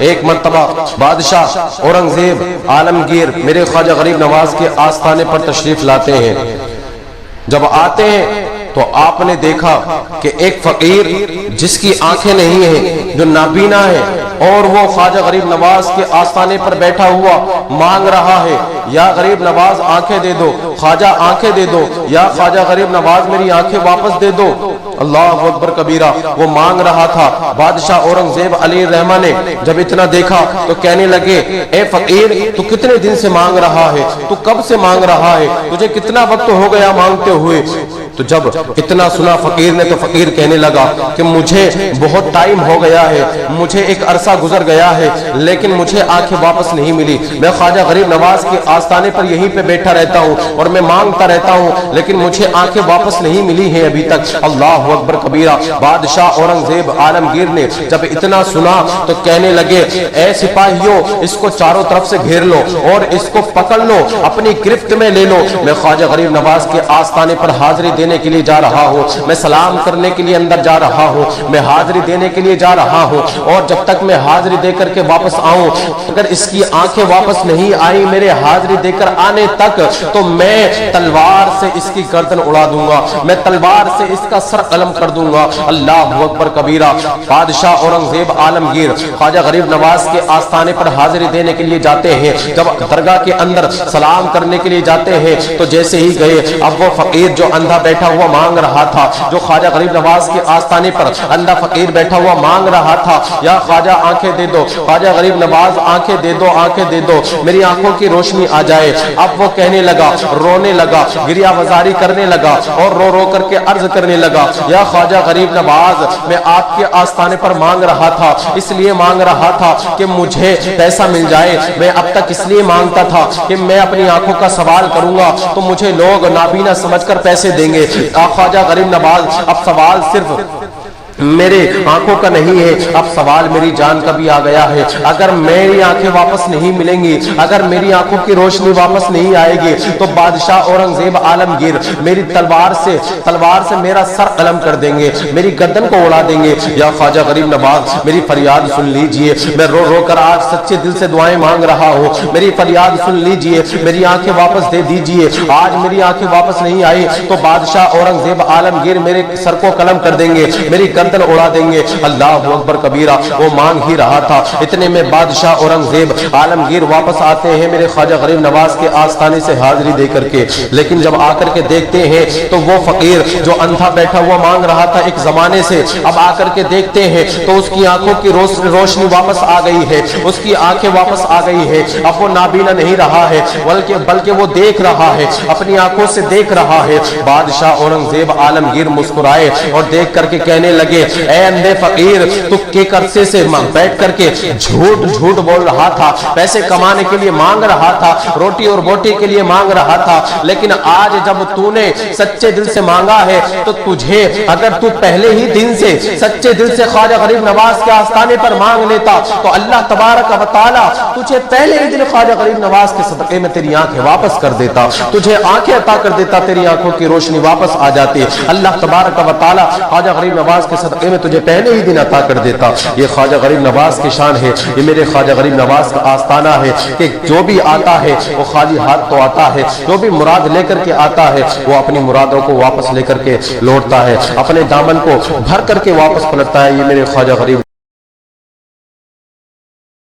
ایک مرتبہ بادشاہ اورنگزیب عالمگیر میرے خواجہ غریب نواز کے آستانے پر تشریف لاتے ہیں۔ جب آتے ہیں تو آپ نے دیکھا کہ ایک فقیر جس کی آنکھیں نہیں ہیں، جو نابینا ہے، اور وہ خواجہ غریب نواز کے آستانے پر بیٹھا ہوا مانگ رہا ہے، یا غریب نواز آنکھیں دے دو، خواجہ آنکھیں دے دو، یا خواجہ غریب نواز میری آنکھیں واپس دے دو۔ اللہ اکبر کبیرہ، وہ مانگ رہا تھا۔ بادشاہ اورنگزیب علی الرحمہ نے جب اتنا دیکھا تو کہنے لگے، اے فقیر تو کتنے دن سے مانگ رہا ہے، تو کب سے مانگ رہا ہے، تجھے کتنا وقت ہو گیا مانگتے ہوئے؟ تو جب اتنا سنا فقیر نے تو فقیر کہنے لگا کہ مجھے بہت ٹائم ہو گیا ہے، مجھے ایک عرصہ گزر گیا ہے، لیکن مجھے آنکھیں واپس نہیں ملی۔ میں خواجہ غریب نواز کے آستانے پر یہیں پہ بیٹھا رہتا ہوں اور میں مانگتا رہتا ہوں، لیکن مجھے آنکھیں واپس نہیں ملی ہیں ابھی تک۔ اللہ اکبر کبیرہ، بادشاہ اورنگزیب عالمگیر نے جب اتنا سنا تو کہنے لگے، اے سپاہیوں اس کو چاروں طرف سے گھیر لو اور اس کو پکڑ لو، اپنی گرفت میں لے لو۔ میں خواجہ غریب نواز کے آستانے پر حاضری دینے کے لیے جا رہا ہوں، میں سلام کرنے کے لیے اندر جا رہا ہوں، میں حاضری دینے کے لیے جا رہا ہوں، اور جب تک میں حاضری دے کر کے واپس آؤں، اگر اس کی آنکھیں واپس نہیں آئی میرے حاضری دے کر آنے تک، تو میں تلوار سے اس کی گردن اڑا دوں گا، میں تلوار سے اس کا سر قلم کر دوں گا۔ اللہ اکبر کبیرہ، بادشاہ اورنگزیب عالمگیر خواجہ غریب نواز کے آستانے پر حاضری دینے کے لیے جاتے ہیں۔ جب درگاہ کے اندر سلام کرنے کے لیے جاتے ہیں تو جیسے ہی گئے، اب وہ فقیر جو اندھا بیٹھا ہوا مانگ رہا تھا، جو خواجہ غریب نواز کے آستانے پر اندھا فقیر بیٹھا ہوا مانگ رہا تھا، یا خواجہ آنکھیں دے دو، خواجہ غریب نواز آنکھیں دے دو، آنکھیں دے دو، میری آنکھوں کی روشنی آ جائے۔ اب وہ کہنے لگا، رونے لگا، گریہ وزاری کرنے لگا، اور رو رو کر کے عرض کرنے لگا، یا خواجہ غریب نواز میں آپ کے آستانے پر مانگ رہا تھا، اس لیے مانگ رہا تھا کہ مجھے پیسہ مل جائے، میں اب تک اس لیے مانگتا تھا کہ میں اپنی آنکھوں کا سوال کروں گا تو مجھے لوگ نابینا سمجھ کر پیسے دیں گے۔ خواجہ غریب نواز اب سوال صرف میرے آنکھوں کا نہیں ہے، اب سوال میری جان کا بھی آ گیا ہے۔ اگر میری آنکھیں واپس نہیں ملیں گی، اگر میری آنکھوں کی روشنی واپس نہیں آئے گی تو بادشاہ اورنگزیب عالمگیر میری تلوار سے میرا سر قلم کر دیں گے، میری گردن کو اڑا دیں گے۔ یا خواجہ غریب نواز میری فریاد سن لیجئے، میں رو رو کر آج سچے دل سے دعائیں مانگ رہا ہوں، میری فریاد سن لیجئے، میری آنکھیں واپس دے دیجئے۔ آج میری آنکھیں واپس نہیں آئی تو بادشاہ اورنگزیب عالمگیر میرے سر کو قلم کر دیں گے، میری گردن اڑا دیں گے۔ اللہ اکبر کبیرہ، وہ مانگ ہی رہا تھا، اتنے میں بادشاہ اورنگزیب عالمگیر واپس آتے ہیں میرے خواجہ غریب نواز کے آستانے سے حاضری دے کر کے۔ لیکن جب آ کر کے دیکھتے ہیں تو وہ فقیر جو اندھا بیٹھا ہوا مانگ رہا تھا ایک زمانے سے، اب آ کر کے دیکھتے ہیں تو اس کی آنکھوں کی روشنی واپس آ گئی ہے، اس کی آنکھیں واپس آ گئی ہے۔ اب وہ نابینا نہیں رہا ہے، بلکہ وہ دیکھ رہا ہے، اپنی آنکھوں سے دیکھ رہا ہے۔ بادشاہ اورنگزیب عالمگیر مسکرائے اور دیکھ کر کے کہنے لگے، اے اندھے فقیر، تو ایک عرصے سے بیٹھ کر کے جھوٹ بول رہا تھا، پیسے کمانے کے لیے مانگ رہا تھا، روٹی اور بوٹی کے لیے مانگ رہا تھا، لیکن آج جب تو نے سچے دل سے مانگا ہے تو تجھے، اگر تو پہلے ہی دن سے سچے دل سے خواجہ غریب نواز کے آستانے پر مانگ لیتا تو اللہ تبارک و تعالی تجھے پہلے ہی دن خواجہ غریب نواز کے صدقے میں تیری آنکھیں واپس کر دیتا، تجھے آنکھیں عطا کر دیتا، تیری آنکھوں کی روشنی واپس آ جاتی۔ اللہ تبارک و تعالی خواجہ غریب نواز کے صدقے میں تجھے پہلے ہی دن عطا کر دیتا۔ یہ خواجہ غریب نواز کی شان ہے، یہ میرے خواجہ غریب نواز کا آستانہ ہے کہ جو بھی آتا ہے وہ خالی ہاتھ تو آتا ہے، جو بھی مراد لے کر کے آتا ہے وہ اپنی مرادوں کو واپس لے کر کے لوٹتا ہے، اپنے دامن کو بھر کر کے واپس پلٹتا ہے۔ یہ میرے خواجہ غریب